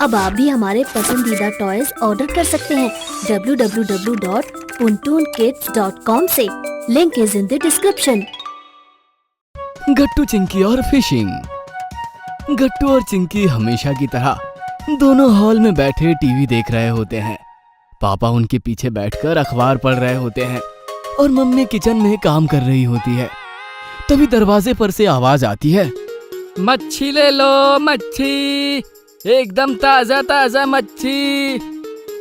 अब आप भी हमारे पसंदीदा टॉयज ऑर्डर कर सकते हैं www.puntoonkids.com से। Link is in the description. Gattu Chinki और फिशिंग। गट्टू और चिंकी हमेशा की तरह दोनों हॉल में बैठे टीवी देख रहे होते हैं। पापा उनके पीछे बैठकर अखबार पढ़ रहे होते हैं और मम्मी किचन में काम कर रही होती है। तभी दरवाजे पर से आवाज आती है, मच्छी ले लो, मच्छी, एकदम ताजा ताजा मच्छी।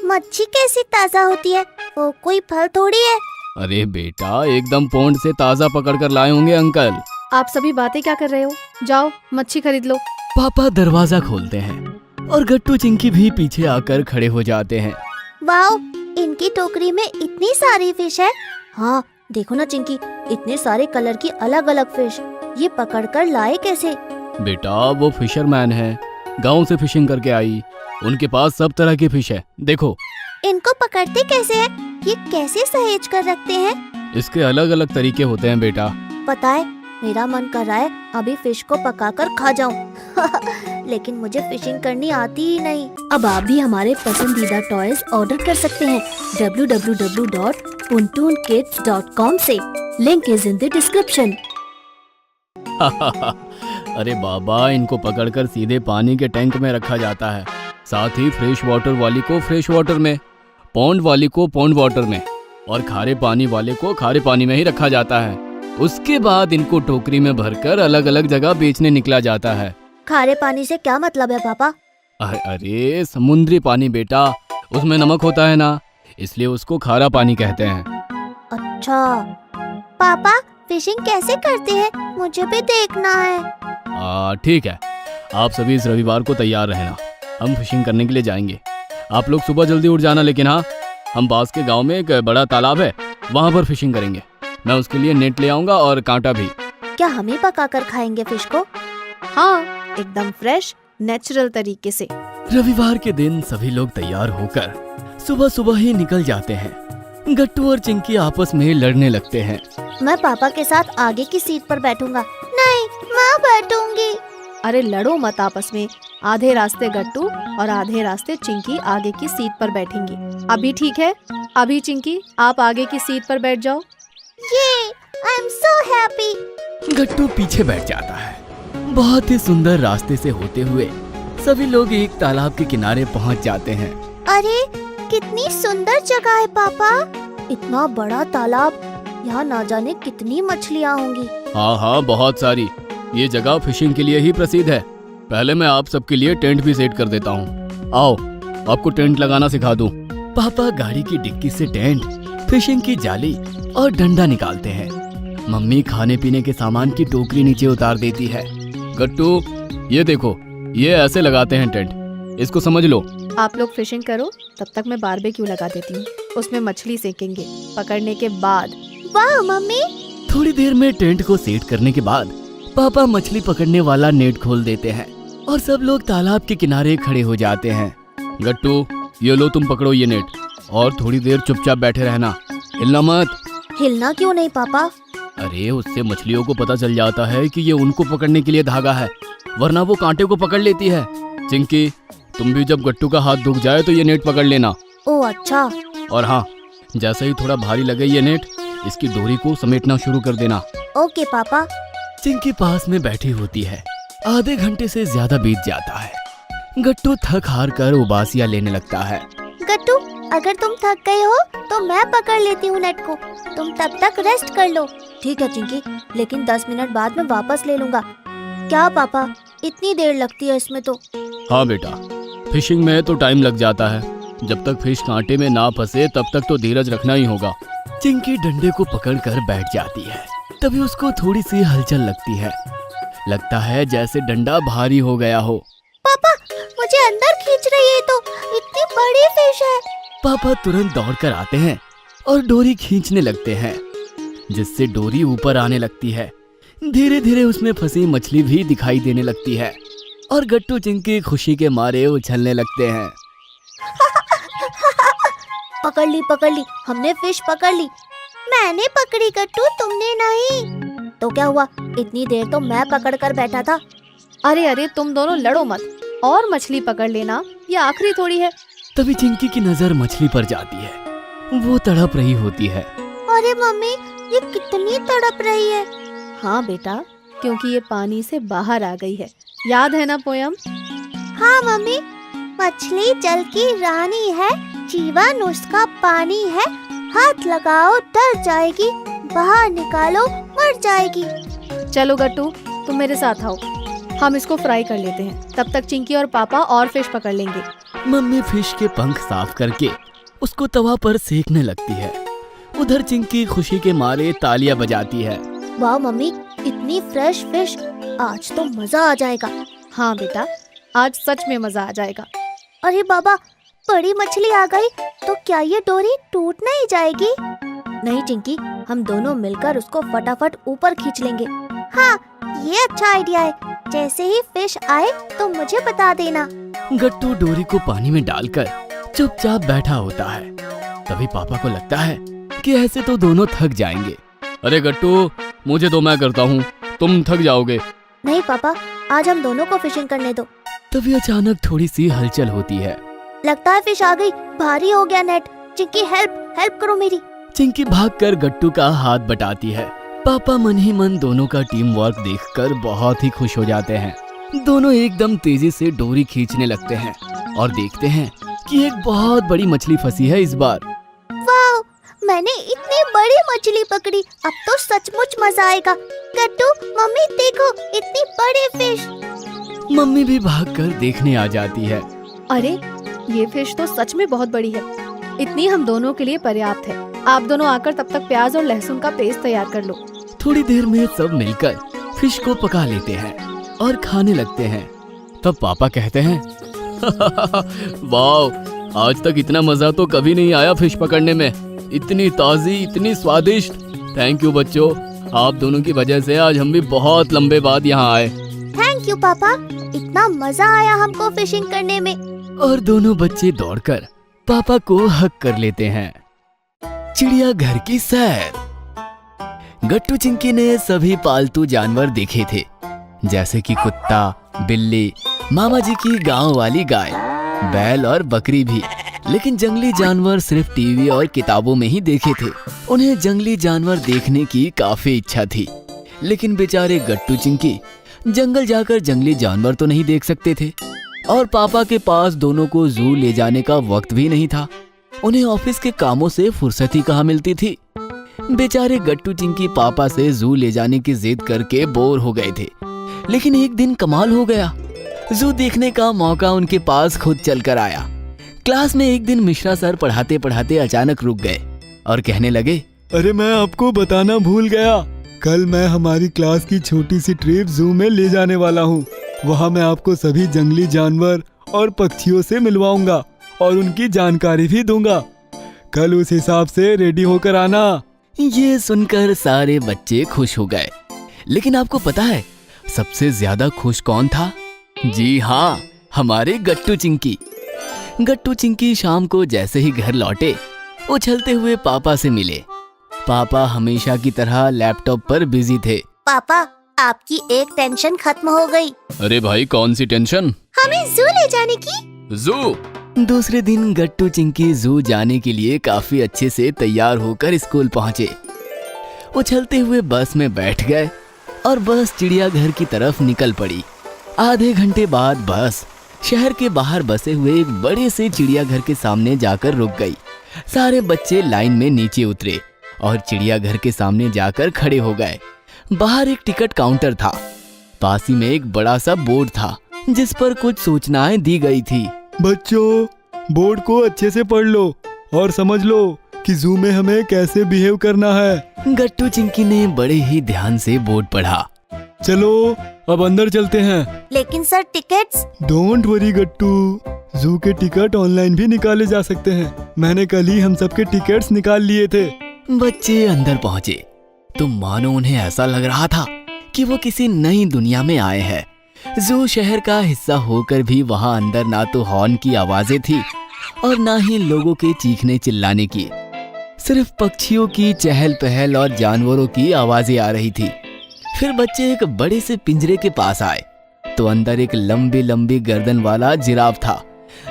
मच्छी कैसी ताजा होती है? वो कोई फल थोड़ी है। अरे बेटा, एकदम पौंड से ताजा पकड़ कर लाए होंगे अंकल। आप सभी बातें क्या कर रहे हो? जाओ मच्छी खरीद लो। पापा दरवाजा खोलते हैं और गट्टू चिंकी भी पीछे आकर खड़े हो जाते हैं। वाओ, इनकी टोकरी में इतनी सारी फिश है। हाँ देखो ना चिंकी, इतने सारे कलर की अलग अलग फिश। ये पकड़कर लाए कैसे? बेटा वो फिशरमैन है, गांव से फिशिंग करके आई। उनके पास सब तरह की फिश है, देखो। इनको पकड़ते कैसे है? ये कैसे सहेज कर रखते हैं? इसके अलग अलग तरीके होते हैं बेटा। पता है, मेरा मन कर रहा है अभी फिश को पकाकर खा जाऊं। लेकिन मुझे फिशिंग करनी आती ही नहीं। अब आप भी हमारे पसंदीदा टॉयज ऑर्डर कर सकते हैं www.puntoonkids.com से। Link is in the description. अरे बाबा, इनको पकड़कर सीधे पानी के टैंक में रखा जाता है। साथ ही फ्रेश वाटर वाली को फ्रेश वाटर में, पौंड वाली को पौंड वाटर में और खारे पानी वाले को खारे पानी में ही रखा जाता है। उसके बाद इनको टोकरी में भरकर अलग अलग जगह बेचने निकला जाता है। खारे पानी से क्या मतलब है पापा? अरे समुद्री पानी बेटा, उसमें नमक होता है ना, इसलिए उसको खारा पानी कहते हैं। अच्छा पापा, फिशिंग कैसे करते हैं? मुझे भी देखना है। ठीक है, आप सभी इस रविवार को तैयार रहना, हम फिशिंग करने के लिए जाएंगे। आप लोग सुबह जल्दी उठ जाना, लेकिन हाँ, हम पास के गांव में एक बड़ा तालाब है, वहाँ पर फिशिंग करेंगे। मैं उसके लिए नेट ले आऊंगा और कांटा भी। क्या हम ही पकाकर खाएंगे फिश को? हाँ, एकदम फ्रेश नेचुरल तरीके से। रविवार के दिन सभी लोग तैयार होकर सुबह सुबह ही निकल जाते हैं। गट्टू और चिंकी आपस में लड़ने लगते हैं। मैं पापा के साथ आगे की सीट पर बैठूंगा। नहीं, मैं बैठूंगी। अरे लड़ो मत आपस में। आधे रास्ते गट्टू और आधे रास्ते चिंकी आगे की सीट पर बैठेंगी। अभी ठीक है? अभी चिंकी आप आगे की सीट पर बैठ जाओ। ये आई एम सो हैप्पी। गट्टू पीछे बैठ जाता है। बहुत ही सुंदर रास्ते से होते हुए सभी लोग एक तालाब के किनारे पहुंच जाते हैं। अरे कितनी सुंदर जगह है पापा। इतना बड़ा तालाब, यहाँ ना जाने कितनी मछलियाँ होंगी। हाँ, बहुत सारी। ये जगह फिशिंग के लिए ही प्रसिद्ध है। पहले मैं आप सबके लिए टेंट भी सेट कर देता हूँ। आओ, आपको टेंट लगाना सिखा दूँ। पापा गाड़ी की डिक्की से टेंट, फिशिंग की जाली और डंडा निकालते हैं। मम्मी खाने पीने के सामान की टोकरी नीचे उतार देती है। गट्टू, ये देखो, ये ऐसे लगाते हैं टेंट, इसको समझ लो। आप लोग फिशिंग करो, तब तक मैं बारबेक्यू लगा देती हूँ। उसमें मछली सेकेंगे पकड़ने के बाद। वाह मम्मी। थोड़ी देर में टेंट को सेट करने के बाद पापा मछली पकड़ने वाला नेट खोल देते हैं और सब लोग तालाब के किनारे खड़े हो जाते हैं। गट्टू, ये लो, तुम पकड़ो ये नेट और थोड़ी देर चुपचाप बैठे रहना, हिलना मत। हिलना क्यों नहीं पापा? अरे उससे मछलियों को पता चल जाता है कि ये उनको पकड़ने के लिए धागा है, वरना वो कांटे को पकड़ लेती है। चिंकी, तुम भी जब गट्टू का हाथ दुख जाए तो ये नेट पकड़ लेना। ओह अच्छा। और हाँ, जैसे ही थोड़ा भारी लगे ये नेट, इसकी डोरी को समेटना शुरू कर देना। ओके पापा। चिंकी पास में बैठी होती है। आधे घंटे से ज्यादा बीत जाता है। गट्टू थक हार कर उबासियां लेने लगता है। गट्टू, अगर तुम थक गए हो तो मैं पकड़ लेती हूँ नेट को, तुम तब तक रेस्ट कर लो। ठीक है चिंकी, लेकिन 10 मिनट बाद मैं वापस ले लूँगा। क्या पापा, इतनी देर लगती है इसमें तो? हाँ बेटा, फिशिंग में तो टाइम लग जाता है। जब तक फिश कांटे में ना फंसे तब तक तो धीरज रखना ही होगा। चिंकी डंडे को पकड़कर बैठ जाती है। तभी उसको थोड़ी सी हलचल लगती है। लगता है जैसे डंडा भारी हो गया हो। पापा, मुझे अंदर खींच रही है, तो इतनी बड़ी फिश है। पापा तुरंत दौड़कर आते हैं और डोरी खींचने लगते हैं, जिससे डोरी ऊपर आने लगती है। धीरे धीरे उसमें फंसी मछली भी दिखाई देने लगती है और गट्टू चिंकी खुशी के मारे उछलने लगते हैं। पकड़ ली, हमने फिश पकड़ ली। मैंने पकड़ी गट्टू, तुमने नहीं। तो क्या हुआ, इतनी देर तो मैं पकड़ कर बैठा था। अरे तुम दोनों लड़ो मत और मछली पकड़ लेना, ये आखिरी थोड़ी है। तभी चिंकी की नजर मछली पर जाती है। वो तड़प रही होती है। अरे मम्मी, ये कितनी तड़प रही है। हाँ बेटा, क्योंकि ये पानी से बाहर आ गई है। याद है ना पोयम? हाँ मम्मी, मछली जल की रानी है, जीवन उसका पानी है, हाथ लगाओ डर जाएगी, बाहर निकालो मर जाएगी। चलो गट्टू, तुम मेरे साथ आओ, हम इसको फ्राई कर लेते हैं। तब तक चिंकी और पापा और फिश पकड़ लेंगे। मम्मी फिश के पंख साफ करके उसको तवा पर सेकने लगती है। उधर चिंकी खुशी के मारे तालियां बजाती है। वाह मम्मी, इतनी फ्रेश फिश, आज तो मजा आ जाएगा। हाँ बेटा, आज सच में मजा आ जाएगा। अरे बाबा, बड़ी मछली आ गई, तो क्या ये डोरी टूट नहीं जाएगी? नहीं चिंकी, हम दोनों मिलकर उसको फटाफट ऊपर खींच लेंगे। हाँ, ये अच्छा आइडिया है। जैसे ही फिश आए तो मुझे बता देना। गट्टू डोरी को पानी में डालकर चुपचाप बैठा होता है। तभी पापा को लगता है कि ऐसे तो दोनों थक जाएंगे। अरे गट्टू, मुझे तो मैं करता हूँ, तुम थक जाओगे। नहीं पापा, आज हम दोनों को फिशिंग करने दो। तभी अचानक थोड़ी सी हलचल होती है। लगता है फिश आ गई, भारी हो गया नेट। चिंकी हेल्प करो मेरी। चिंकी भागकर गट्टू का हाथ बटाती है। पापा मन ही मन दोनों का टीम वर्क देखकर बहुत ही खुश हो जाते हैं। दोनों एकदम तेजी से डोरी खींचने लगते हैं और देखते हैं कि एक बहुत बड़ी मछली फंसी है इस बार। वाह, मैंने इतनी बड़ी मछली पकड़ी, अब तो सचमुच मजा आएगा। गट्टू, मम्मी देखो, इतनी बड़ी फिश। मम्मी भी भागकर देखने आ जाती है। अरे, ये फिश तो सच में बहुत बड़ी है। इतनी हम दोनों के लिए पर्याप्त है। आप दोनों आकर तब तक प्याज और लहसुन का पेस्ट तैयार कर लो। थोड़ी देर में सब मिलकर फिश को पका लेते हैं और खाने लगते हैं। तब पापा कहते हैं, वाह, आज तक इतना मजा तो कभी नहीं आया फिश पकड़ने में। इतनी ताजी, इतनी स्वादिष्ट। थैंक यू बच्चों, आप दोनों की वजह से आज हम भी बहुत लंबे बाद यहाँ आए। थैंक यू पापा, इतना मजा आया हमको फिशिंग करने में। और दोनों बच्चे दौड़कर पापा को हग कर लेते हैं। चिड़ियाघर की सैर। गट्टू चिंकी ने सभी पालतू जानवर देखे थे, जैसे कि कुत्ता, बिल्ली, मामा जी की गांव वाली गाय, बैल और बकरी भी। लेकिन जंगली जानवर सिर्फ टीवी और किताबों में ही देखे थे। उन्हें जंगली जानवर देखने की काफी इच्छा थी, लेकिन बेचारे गट्टू चिंकी जंगल जाकर जंगली जानवर तो नहीं देख सकते थे और पापा के पास दोनों को जू ले जाने का वक्त भी नहीं था। उन्हें ऑफिस के कामों से फुर्सत ही कहाँ मिलती थी। बेचारे गट्टू चिंकी पापा से जू ले जाने की जिद करके बोर हो गए थे। लेकिन एक दिन कमाल हो गया, जू देखने का मौका उनके पास खुद चलकर आया। क्लास में एक दिन मिश्रा सर पढ़ाते पढ़ाते अचानक रुक गए और कहने लगे, अरे मैं आपको बताना भूल गया, कल मैं हमारी क्लास की छोटी सी ट्रिप जू में ले जाने वाला हूँ। वहाँ मैं आपको सभी जंगली जानवर और पक्षियों से मिलवाऊंगा और उनकी जानकारी भी दूंगा। कल उस हिसाब से रेडी होकर आना। ये सुनकर सारे बच्चे खुश हो गए। लेकिन आपको पता है सबसे ज्यादा खुश कौन था? जी हाँ, हमारे गट्टू चिंकी। गट्टू चिंकी शाम को जैसे ही घर लौटे, उछलते हुए पापा से मिले। पापा हमेशा की तरह लैपटॉप पर बिजी थे। पापा, आपकी एक टेंशन खत्म हो गई। अरे भाई, कौन सी टेंशन? हमें जू ले जाने की। जू? दूसरे दिन गट्टू चिंकी जू जाने के लिए काफी अच्छे से तैयार होकर स्कूल पहुंचे। उछलते हुए बस में बैठ गए और बस चिड़ियाघर की तरफ निकल पड़ी। आधे घंटे बाद बस शहर के बाहर बसे हुए एक बड़े से चिड़ियाघर के सामने जाकर रुक गई। सारे बच्चे लाइन में नीचे उतरे और चिड़ियाघर के सामने जाकर खड़े हो गए। बाहर एक टिकट काउंटर था। पास ही में एक बड़ा सा बोर्ड था जिस पर कुछ सूचनाएं दी गई थी। बच्चों, बोर्ड को अच्छे से पढ़ लो और समझ लो कि जू में हमें कैसे बिहेव करना है। गट्टू चिंकी ने बड़े ही ध्यान से बोर्ड पढ़ा। चलो अब अंदर चलते हैं। लेकिन सर टिकट्स। डोंट वरी गट्टू, जू के टिकट ऑनलाइन भी निकाले जा सकते हैं। मैंने कल ही हम सबके टिकट्स निकाल लिए थे। बच्चे अंदर पहुंचे तो मानो उन्हें ऐसा लग रहा था कि वो किसी नई दुनिया में आए हैं। जू शहर का हिस्सा होकर भी वहां अंदर ना तो हॉर्न की आवाजें थी और ना ही लोगों के चीखने चिल्लाने की। सिर्फ पक्षियों की चहल पहल और जानवरों की आवाजें आ रही थी। फिर बच्चे एक बड़े से पिंजरे के पास आए तो अंदर एक लंबी लंबी गर्दन वाला जिराफ था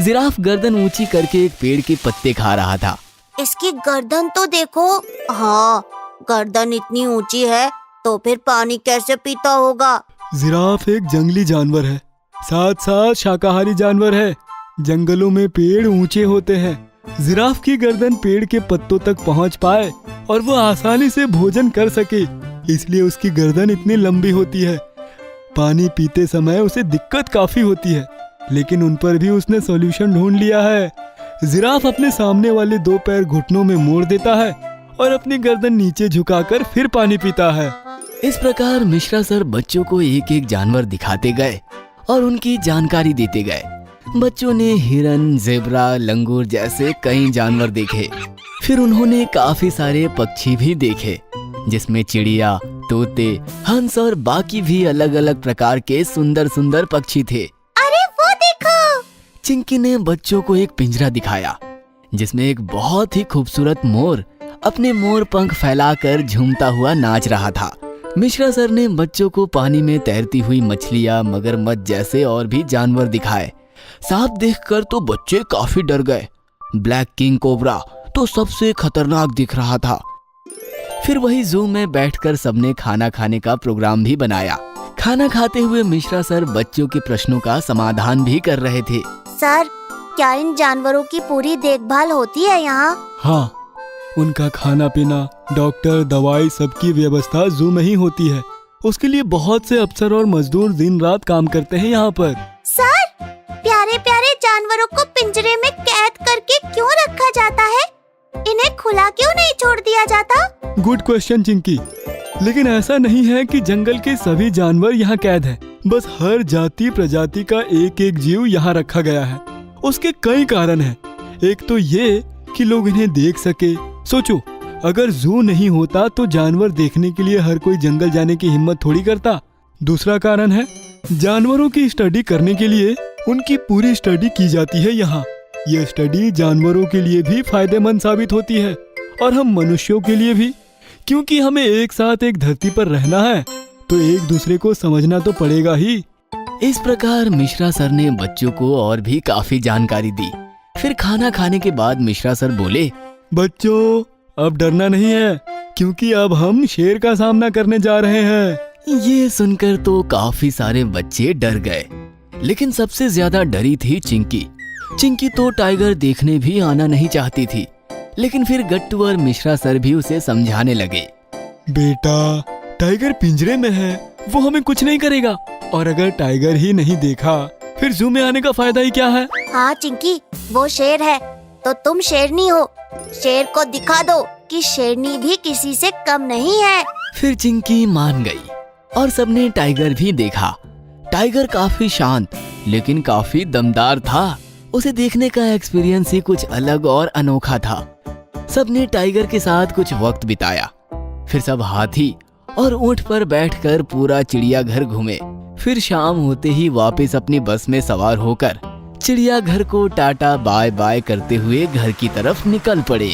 जिराफ गर्दन ऊंची करके एक पेड़ के पत्ते खा रहा था। इसकी गर्दन तो देखो। हाँ, गर्दन इतनी ऊंची है तो फिर पानी कैसे पीता होगा? जिराफ एक जंगली जानवर है, साथ साथ शाकाहारी जानवर है। जंगलों में पेड़ ऊंचे होते हैं। जिराफ की गर्दन पेड़ के पत्तों तक पहुंच पाए और वो आसानी से भोजन कर सके, इसलिए उसकी गर्दन इतनी लंबी होती है। पानी पीते समय उसे दिक्कत काफी होती है, लेकिन उन पर भी उसने सॉल्यूशन ढूंढ लिया है। जिराफ अपने सामने वाले 2 पैर घुटनों में मोड़ देता है और अपनी गर्दन नीचे झुकाकर फिर पानी पीता है। इस प्रकार मिश्रा सर बच्चों को एक एक जानवर दिखाते गए और उनकी जानकारी देते गए। बच्चों ने हिरन, जेब्रा, लंगूर जैसे कई जानवर देखे। फिर उन्होंने काफी सारे पक्षी भी देखे, जिसमें चिड़िया, तोते, हंस और बाकी भी अलग अलग प्रकार के सुंदर सुंदर पक्षी थे। अरे वो देखो! चिंकी ने बच्चों को एक पिंजरा दिखाया, जिसमें एक बहुत ही खूबसूरत मोर अपने मोर पंख फैलाकर झूमता हुआ नाच रहा था। मिश्रा सर ने बच्चों को पानी में तैरती हुई मछलियां, मगरमच्छ जैसे और भी जानवर दिखाए। सांप देखकर तो बच्चे काफी डर गए। ब्लैक किंग कोबरा तो सबसे खतरनाक दिख रहा था। फिर वही जू में बैठकर सबने खाना खाने का प्रोग्राम भी बनाया। खाना खाते हुए मिश्रा सर बच्चों के प्रश्नों का समाधान भी कर रहे थे। सर, क्या इन जानवरों की पूरी देखभाल होती है यहाँ? हाँ, उनका खाना पीना, डॉक्टर, दवाई सबकी व्यवस्था जू में ही होती है। उसके लिए बहुत से अफसर और मजदूर दिन रात काम करते हैं यहाँ पर। सर, प्यारे प्यारे जानवरों को पिंजरे में कैद करके क्यों रखा जाता है? इन्हें खुला क्यों नहीं छोड़ दिया जाता? Good question Chinki. लेकिन ऐसा नहीं है कि जंगल के सभी जानवर यहाँ कैद हैं। बस हर जाति प्रजाति का एक एक जीव यहाँ रखा गया है। उसके कई कारण हैं। एक तो ये कि लोग इन्हें देख सके। सोचो, अगर जू नहीं होता तो जानवर देखने के लिए हर कोई जंगल जाने की हिम्मत थोड़ी करता। दूसरा कारण है, जानवरों की स्टडी करने के लिए उनकी पूरी स्टडी की जाती है यहाँ। यह स्टडी जानवरों के लिए भी फायदेमंद साबित होती है और हम मनुष्यों के लिए भी, क्योंकि हमें एक साथ एक धरती पर रहना है तो एक दूसरे को समझना तो पड़ेगा ही। इस प्रकार मिश्रा सर ने बच्चों को और भी काफी जानकारी दी। फिर खाना खाने के बाद मिश्रा सर बोले, बच्चों, अब डरना नहीं है, क्योंकि अब हम शेर का सामना करने जा रहे हैं। ये सुनकर तो काफी सारे बच्चे डर गए, लेकिन सबसे ज्यादा डरी थी चिंकी। चिंकी तो टाइगर देखने भी आना नहीं चाहती थी, लेकिन फिर गट्टू और मिश्रा सर भी उसे समझाने लगे। बेटा, टाइगर पिंजरे में है, वो हमें कुछ नहीं करेगा। और अगर टाइगर ही नहीं देखा फिर जू में आने का फायदा ही क्या है? हाँ चिंकी, वो शेर है तो तुम शेरनी हो। शेर को दिखा दो कि शेरनी भी किसी से कम नहीं है। फिर चिंकी मान गई और सबने टाइगर भी देखा। टाइगर काफी शांत लेकिन काफी दमदार था। उसे देखने का एक्सपीरियंस ही कुछ अलग और अनोखा था। सबने टाइगर के साथ कुछ वक्त बिताया। फिर सब हाथी और ऊंट पर बैठकर पूरा चिड़ियाघर घूमे। फिर शाम होते ही वापस अपनी बस में सवार होकर चिड़ियाघर को टाटा बाय बाय करते हुए घर की तरफ निकल पड़े।